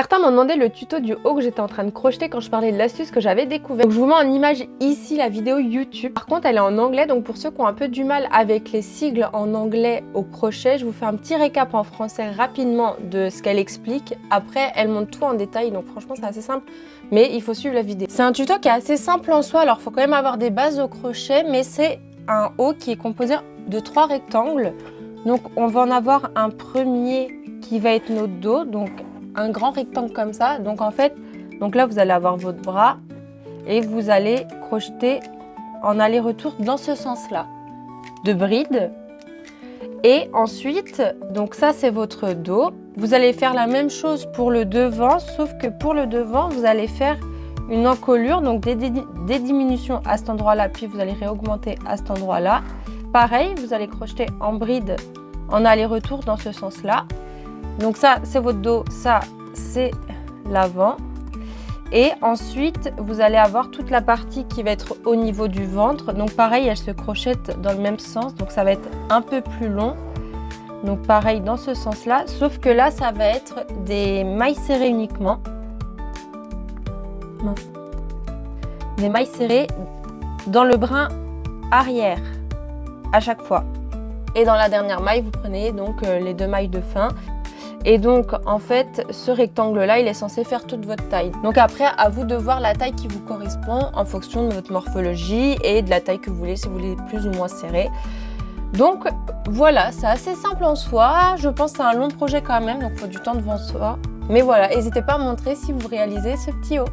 Certains m'ont demandé le tuto du haut que j'étais en train de crocheter quand je parlais de l'astuce que j'avais découvert. Donc je vous mets en image ici la vidéo YouTube. Par contre elle est en anglais, donc pour ceux qui ont un peu du mal avec les sigles en anglais au crochet, je vous fais un petit récap en français rapidement de ce qu'elle explique. Après elle montre tout en détail, donc franchement c'est assez simple, mais il faut suivre la vidéo. C'est un tuto qui est assez simple en soi, alors il faut quand même avoir des bases au crochet, mais c'est un haut qui est composé de 3 rectangles. Donc on va en avoir un premier qui va être notre dos, donc un grand rectangle comme ça. Donc en fait, donc là vous allez avoir votre bras et vous allez crocheter en aller-retour dans ce sens-là de bride. Et ensuite, donc ça c'est votre dos. Vous allez faire la même chose pour le devant, sauf que pour le devant, vous allez faire une encolure, donc des diminutions à cet endroit-là, puis vous allez réaugmenter à cet endroit-là. Pareil, vous allez crocheter en bride en aller-retour dans ce sens-là. Donc ça, c'est votre dos, ça, c'est l'avant. Et ensuite, vous allez avoir toute la partie qui va être au niveau du ventre. Donc pareil, elle se crochette dans le même sens, donc ça va être un peu plus long. Donc pareil, dans ce sens-là, sauf que là, ça va être des mailles serrées uniquement. Des mailles serrées dans le brin arrière, à chaque fois. Et dans la dernière maille, vous prenez donc les 2 mailles de fin. Et donc en fait ce rectangle là il est censé faire toute votre taille. Donc après à vous de voir la taille qui vous correspond en fonction de votre morphologie et de la taille que vous voulez, si vous voulez plus ou moins serré. Donc voilà, c'est assez simple en soi. Je pense que c'est un long projet quand même, donc il faut du temps devant soi. Mais voilà, n'hésitez pas à montrer si vous réalisez ce petit haut.